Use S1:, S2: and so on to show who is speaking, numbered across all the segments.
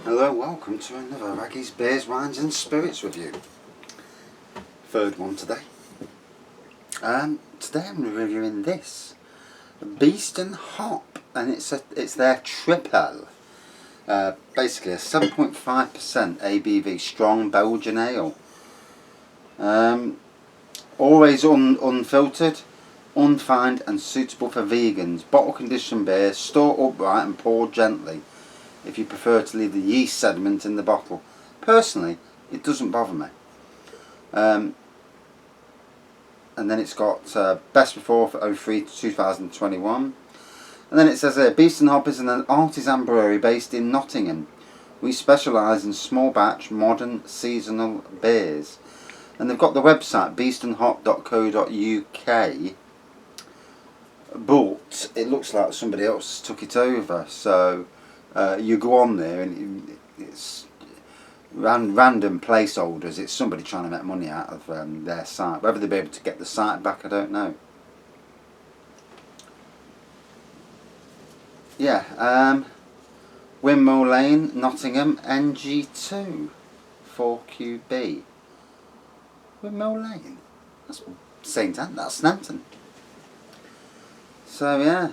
S1: Hello, welcome to another Raggy's Beers, Wines and Spirits review. Third one today. Today I'm reviewing this Beeston hop, and it's their Tripel. Basically a 7.5% ABV strong Belgian ale. Always unfiltered, unfined and suitable for vegans. Bottle conditioned beer, store upright and pour gently if you prefer to leave the yeast sediment in the bottle. Personally, it doesn't bother me. And then it's got best before for 03 to 2021. And then it says here, Beeston Hop is an artisan brewery based in Nottingham. We specialise in small batch, modern, seasonal beers. And they've got the website, beestonhop.co.uk. But it looks like somebody else took it over. So you go on there and it's random placeholders. It's somebody trying to make money out of their site. Whether they'll be able to get the site back, I don't know. Yeah, Windmill Lane, Nottingham, NG2 4QB. Windmill Lane? That's St. Anne, that's Snanton. So yeah,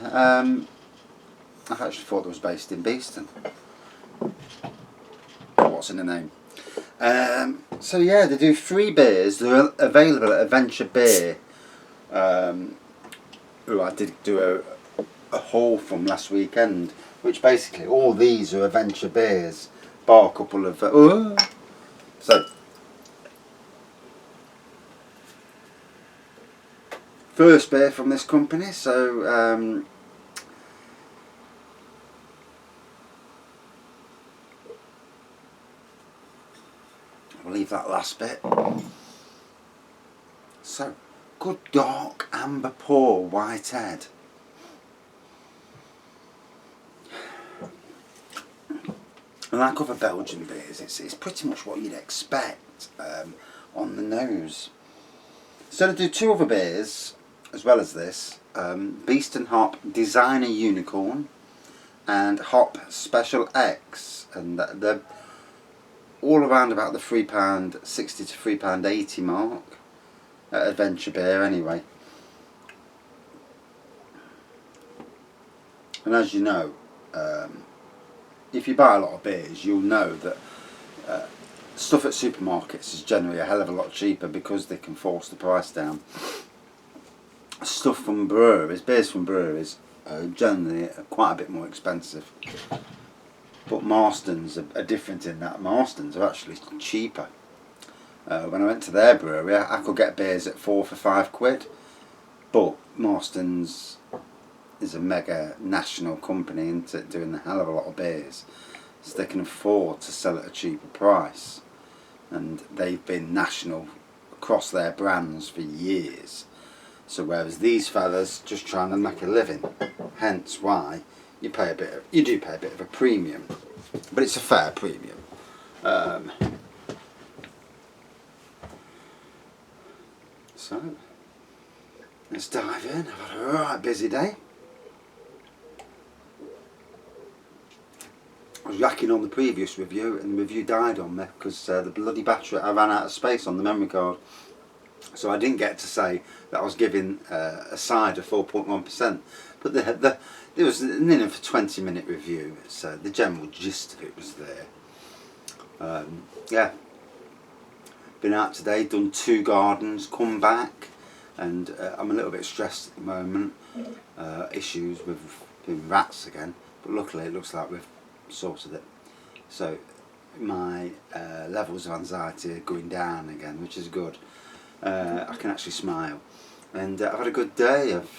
S1: I actually thought it was based in Beeston. What's in the name? So yeah, they do 3 beers. They're available at Adventure Beer, who I did do a haul from last weekend, which basically all these are Adventure beers, bar a couple of so first beer from this company. So I'll leave that last bit. So good dark amber pour, white head. Like other Belgian beers, it's pretty much what you'd expect on the nose. So to do 2 other beers as well as this, Beeston Hop Designer Unicorn and Hop Special X, and they're all around about the £3.60 to £3.80 mark at Adventure Beer anyway. And as you know, if you buy a lot of beers, you'll know that stuff at supermarkets is generally a hell of a lot cheaper because they can force the price down. Stuff from breweries, beers from breweries, are generally quite a bit more expensive. But Marston's are different in that Marston's are actually cheaper. When I went to their brewery, I could get beers at 4 for £5. But Marston's is a mega national company into doing a hell of a lot of beers, so they can afford to sell at a cheaper price, and they've been national across their brands for years. So whereas these fellas just trying to make a living, hence why you do pay a bit of a premium, but it's a fair premium. So let's dive in. I've had a right busy day. I was yakking on the previous review and the review died on me because the bloody battery, I ran out of space on the memory card. So I didn't get to say that I was giving a cider 4.1%. But there was an in for 20-minute review, so the general gist of it was there. Yeah, been out today, done 2 gardens, come back, and I'm a little bit stressed at the moment. Issues with rats again, but luckily it looks like we've sorted it. So my levels of anxiety are going down again, which is good. I can actually smile, and I've had a good day. I've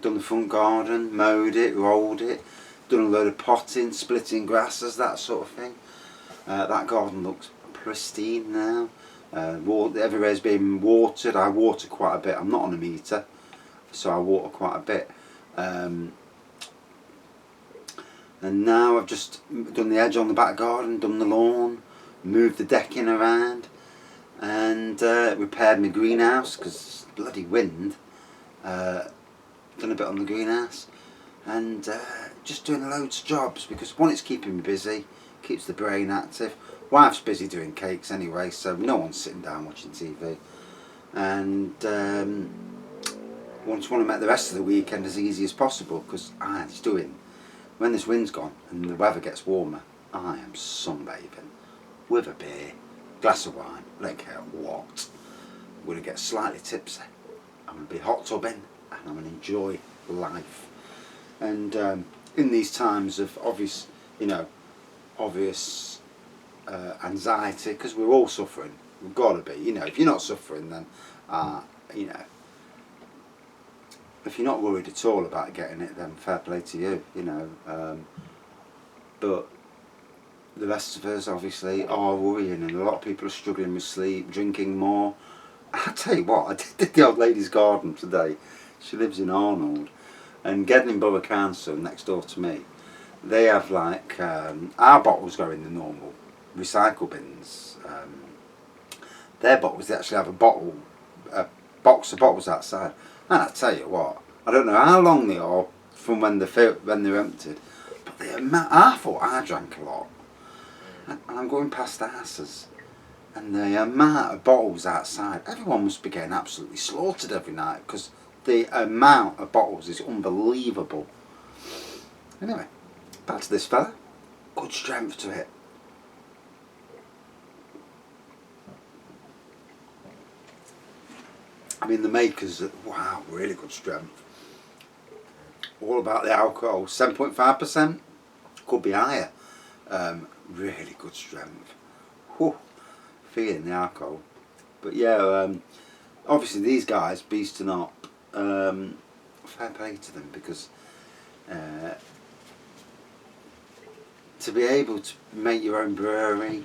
S1: done the front garden, mowed it, rolled it, done a load of potting, splitting grasses, that sort of thing. That garden looks pristine now. Everywhere's been watered. I water quite a bit. I'm not on a meter, so I water quite a bit. And now I've just done the edge on the back garden, done the lawn, moved the decking around, and repaired my greenhouse because bloody wind. Done a bit on the greenhouse, and just doing loads of jobs because one, it's keeping me busy, keeps the brain active. Wife's busy doing cakes anyway, so no one's sitting down watching TV. And want to make the rest of the weekend as easy as possible, because when this wind's gone and the weather gets warmer, I am sunbathing with a beer, glass of wine, I don't care what. I'm going to get slightly tipsy, I'm going to be hot tubbing, and I'm going to enjoy life. And in these times of obvious anxiety, because we're all suffering, we've got to be, if you're not suffering, then if you're not worried at all about getting it, then fair play to you, but the rest of us obviously are worrying, and a lot of people are struggling with sleep, drinking more. I tell you what, I did the old lady's garden today. She lives in Arnold, and Gedling Borough Council, next door to me, they have like our bottles go in the normal recycle bins. Their bottles, they actually have a box of bottles outside. And I tell you what, I don't know how long they are from when they're emptied, but I thought I drank a lot, and I'm going past the houses, and the amount of bottles outside, everyone must be getting absolutely slaughtered every night, because the amount of bottles is unbelievable. Anyway, back to this fella. Good strength to it. I mean, the makers, wow, really good strength. All about the alcohol, 7.5%, could be higher. Really good strength. Whew, feeling the alcohol. But yeah, obviously these guys, Beeston up, fair play to them, because to be able to make your own brewery,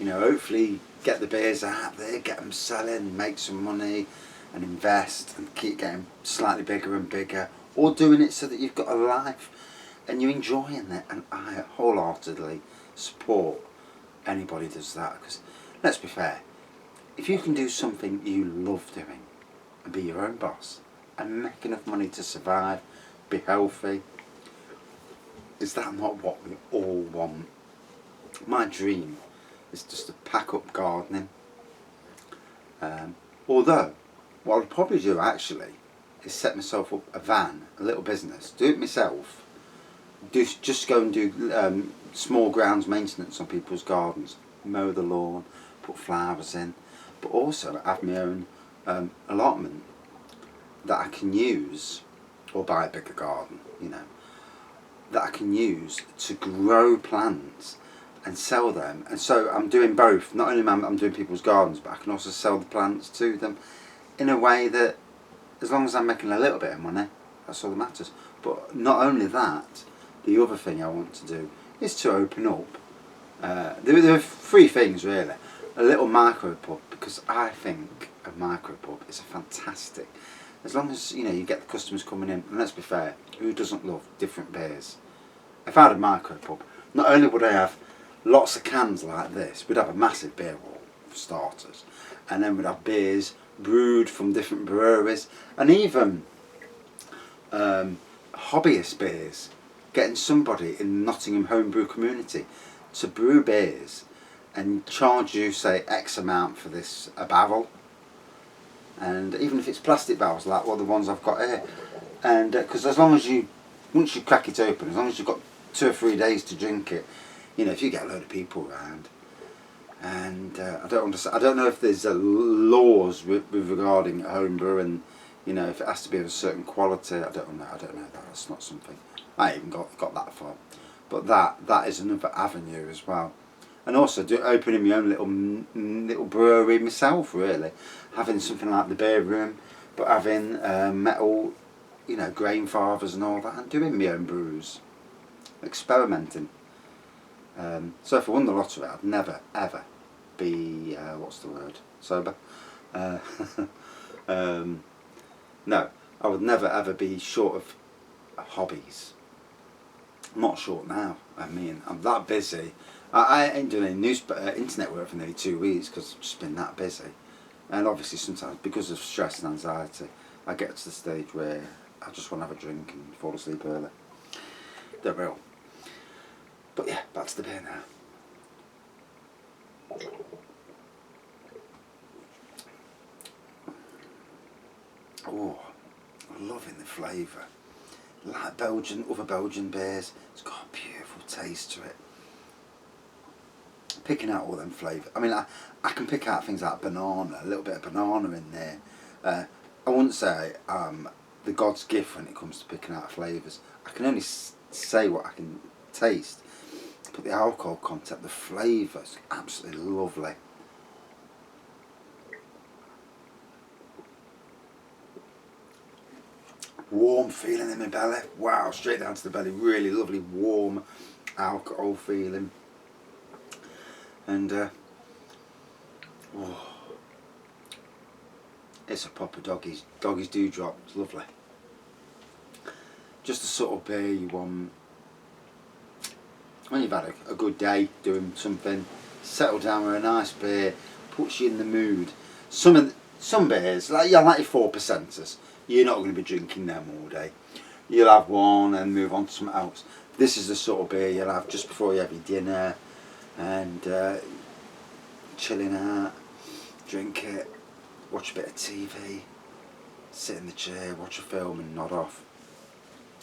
S1: hopefully get the beers out there, get them selling, make some money, and invest and keep getting slightly bigger and bigger, or doing it so that you've got a life and you're enjoying it. And I wholeheartedly support anybody who does that, because let's be fair, if you can do something you love doing and be your own boss and make enough money to survive, be healthy, is that not what we all want? My dream is just to pack up gardening. Although what I'd probably do actually is set myself up a van, a little business, do it myself, just go and do small grounds maintenance on people's gardens, mow the lawn, put flowers in, but also have my own allotment that I can use, or buy a bigger garden, that I can use to grow plants and sell them. And so I'm doing both. Not only am I doing people's gardens, but I can also sell the plants to them in a way that, as long as I'm making a little bit of money, that's all that matters. But not only that, the other thing I want to do is to open up. There are three things really. A little micro pub, because I think a micro pub is a fantastic, as long as you get the customers coming in, and let's be fair, who doesn't love different beers? If I had a micro pub, not only would I have lots of cans like this, we'd have a massive beer wall for starters, and then we'd have beers brewed from different breweries, and even hobbyist beers, getting somebody in the Nottingham homebrew community to brew beers and charge you, say, X amount for this, a barrel, and even if it's plastic barrels like the ones I've got here, and because once you crack it open, as long as you've got 2 or 3 days to drink it, if you get a load of people around, and I don't know if there's laws regarding homebrew, and if it has to be of a certain quality. I don't know. That's not something I even got that far, but that is another avenue as well. And also opening my own little brewery myself, really, having something like the beer room, but having metal, grain fathers and all that, and doing my own brews, experimenting. So if I won the lottery, I'd never ever be sober. No, I would never ever be short of hobbies. I'm not short now. I mean, I'm that busy. I ain't doing any internet work for nearly 2 weeks because I've just been that busy. And obviously sometimes, because of stress and anxiety, I get to the stage where I just want to have a drink and fall asleep early. Don't will. But yeah, back to the beer now. Oh, loving the flavour. Like other Belgian beers, it's got a beautiful taste to it. Picking out all them flavours. I mean, I can pick out things like banana, a little bit of banana in there. I wouldn't say the God's gift when it comes to picking out flavours. I can only say what I can taste. But the alcohol content, the flavours, absolutely lovely. Warm feeling in my belly. Wow, straight down to the belly. Really lovely, warm alcohol feeling. And oh, it's a proper doggies dewdrop. It's lovely. Just the sort of beer you want when you've had a good day doing something. Settle down with a nice beer, puts you in the mood. Some beers, like your 4%ers, you're not going to be drinking them all day. You'll have one and move on to something else. This is the sort of beer you'll have just before you have your dinner, and chilling out, drink it, watch a bit of TV, sit in the chair, watch a film and nod off,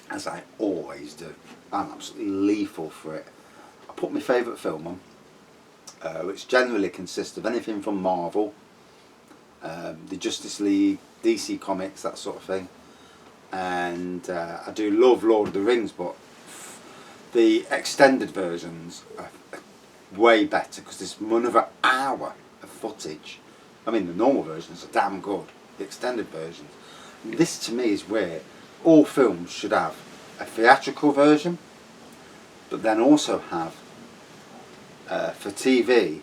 S1: as I always do. I'm absolutely lethal for it. I put my favourite film on, which generally consists of anything from Marvel, the Justice League, DC Comics, that sort of thing, and I do love Lord of the Rings, but the extended versions are way better because there's another hour of footage. I mean, the normal versions are damn good. The extended versions. This to me is where all films should have a theatrical version, but then also have for TV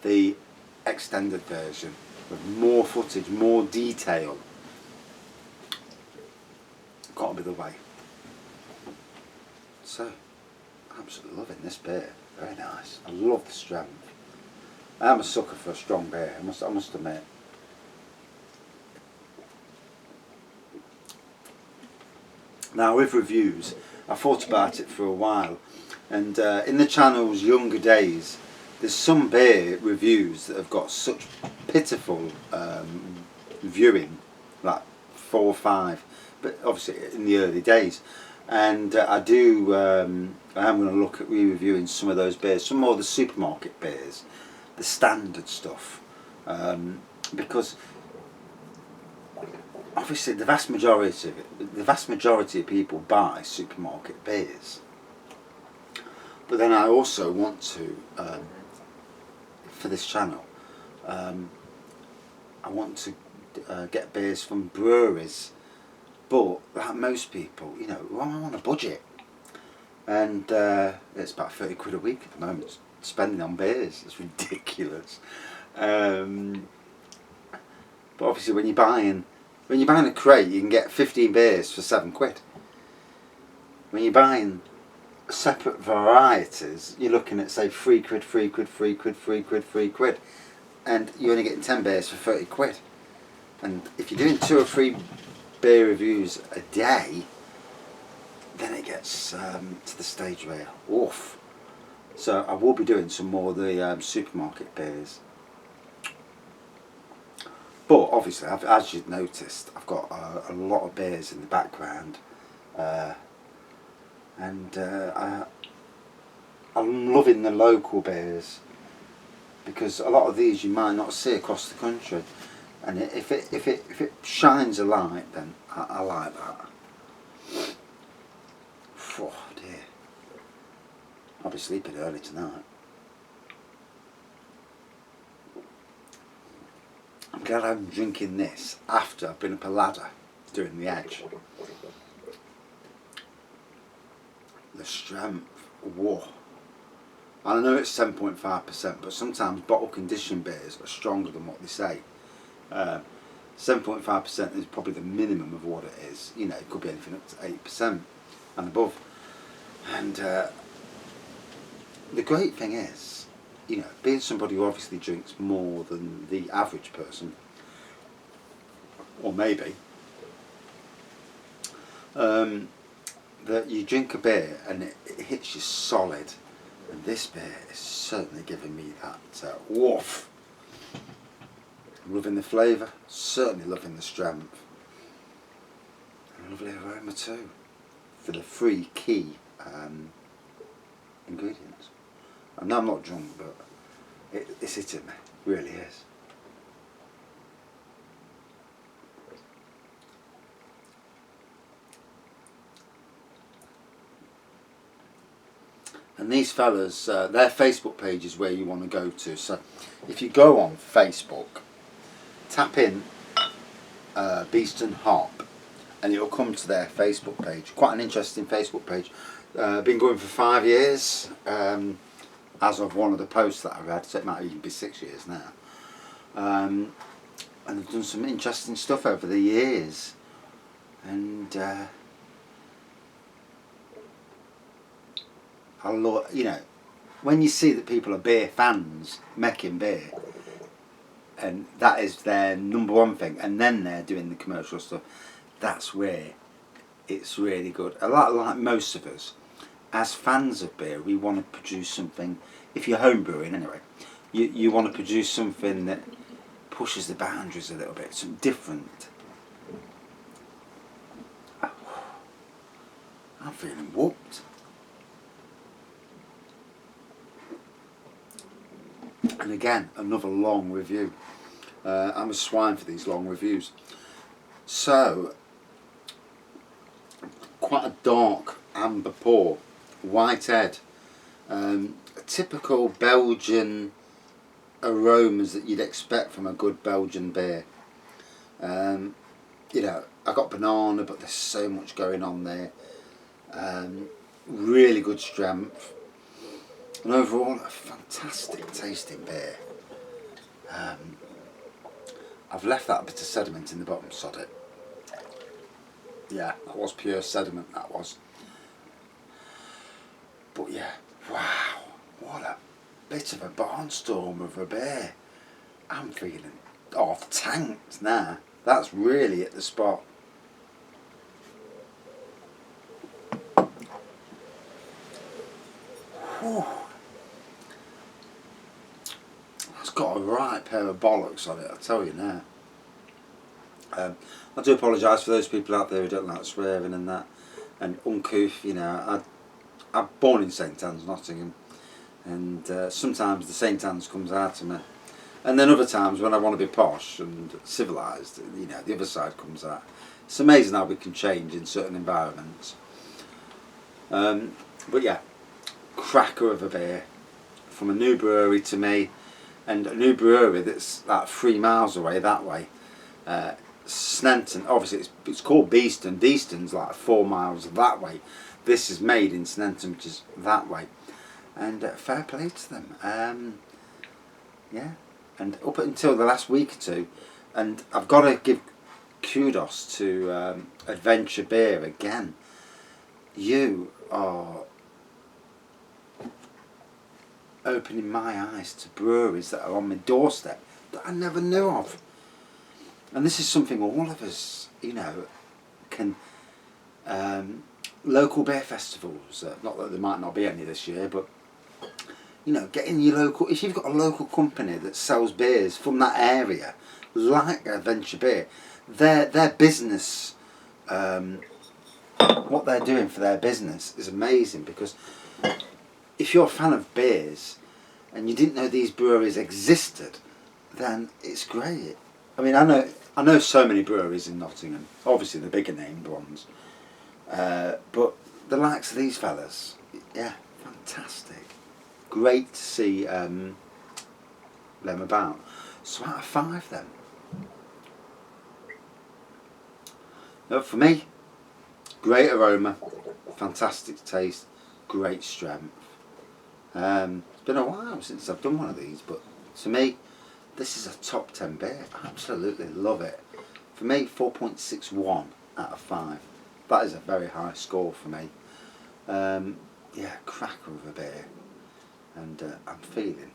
S1: the extended version with more footage, more detail. Got to be the way. So, absolutely loving this beer. Very nice. I love the strength. I am a sucker for a strong beer, I must admit. Now with reviews, I thought about it for a while, and in the channel's younger days, there's some beer reviews that have got such pitiful viewing, like 4 or 5, but obviously in the early days. And I am going to look at re-reviewing some of those beers, some more of the supermarket beers, the standard stuff, because obviously the vast majority of people buy supermarket beers. But then I also want to, for this channel, I want to get beers from breweries. But like most people, you know, I'm on a budget, and it's about 30 quid a week at the moment spending on beers. It's ridiculous. But obviously, when you're buying a crate, you can get 15 beers for 7 quid. When you're buying separate varieties, you're looking at say 3 quid, 3 quid, 3 quid, 3 quid, 3 quid, and you're only getting 10 beers for 30 quid. And if you're doing 2 or 3 beer reviews a day, then it gets to the stage where oof. So I will be doing some more of the supermarket beers, but obviously as you've noticed, I've got a lot of beers in the background, and I'm loving the local beers, because a lot of these you might not see across the country. And if it shines a light, then I like that. Oh dear. I'll be sleeping early tonight. I'm glad I'm drinking this after I've been up a ladder doing the edge. The strength, whoa. I know it's 7.5%, but sometimes bottle conditioned beers are stronger than what they say. 7.5% is probably the minimum of what it is. You know, it could be anything up to 8% and above. And the great thing is, you know, being somebody who obviously drinks more than the average person, or maybe, that you drink a beer and it hits you solid. And this beer is certainly giving me that woof. I'm loving the flavour, certainly loving the strength. And a lovely aroma too, for the 3 key ingredients. I know I'm not drunk, but it's hitting me, it really is. And these fellas, their Facebook page is where you want to go to. So if you go on Facebook, tap in Beeston Hop, and it'll come to their Facebook page. Quite an interesting Facebook page. Been going for 5 years, as of one of the posts that I read, so it might even be 6 years now. And they've done some interesting stuff over the years. And I love, you know, when you see that people are beer fans making beer, and that is their #1 thing, and then they're doing the commercial stuff, that's where it's really good. A lot like most of us, as fans of beer, we want to produce something. If you're home brewing anyway, you want to produce something that pushes the boundaries a little bit, something different. I'm feeling whooped. And again, another long review. I'm a swine for these long reviews. So, quite a dark amber pour, white head, typical Belgian aromas that you'd expect from a good Belgian beer. You know, I got banana, but there's so much going on there. Really good strength. And overall, a fantastic tasting beer. I've left that bit of sediment in the bottom, sod it. Yeah, that was pure sediment, that was. But yeah, wow, what a bit of a barnstorm of a beer. I'm feeling off tanked now. That's really at the spot. Whew. That's got a right pair of bollocks on it, I tell you now. I do apologise for those people out there who don't like swearing and that, and uncouth, you know. I'm born in St Anne's, Nottingham, and sometimes the St Anne's comes out of me, and then other times when I want to be posh and civilised, you know, the other side comes out. It's amazing how we can change in certain environments. But yeah, cracker of a beer from a new brewery to me, and a new brewery that's like 3 miles away that way. Sneinton, obviously it's called Beeston. Beeston's like 4 miles that way. This is made in Sneinton, which is that way. And fair play to them. Yeah, and up until the last week or two, and I've got to give kudos to Adventure Beer again. You are opening my eyes to breweries that are on my doorstep that I never knew of. And this is something all of us, you know, can... local beer festivals, not that there might not be any this year, but, you know, getting your local... If you've got a local company that sells beers from that area, like Adventure Beer, their business... what they're doing for their business is amazing, because if you're a fan of beers and you didn't know these breweries existed, then it's great. I mean, I know so many breweries in Nottingham, obviously the bigger named ones, but the likes of these fellas, yeah, fantastic. Great to see them about. So out of 5 then. No, for me, great aroma, fantastic taste, great strength. It's been a while since I've done one of these, but to me, this is a top 10 beer. I absolutely love it. For me, 4.61 out of 5. That is a very high score for me. Yeah, cracker of a beer. And I'm feeling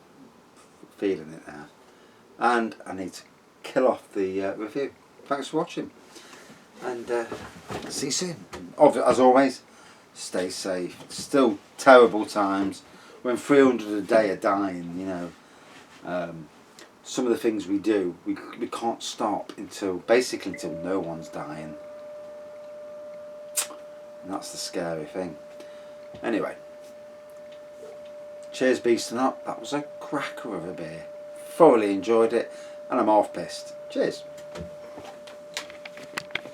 S1: it now. And I need to kill off the review. Thanks for watching. And see you soon. As always, stay safe. Still terrible times. when 300 a day are dying, you know, some of the things we do, we can't stop until no one's dying. And that's the scary thing. Anyway, cheers Beeston up. That was a cracker of a beer. Thoroughly enjoyed it, and I'm half pissed. Cheers.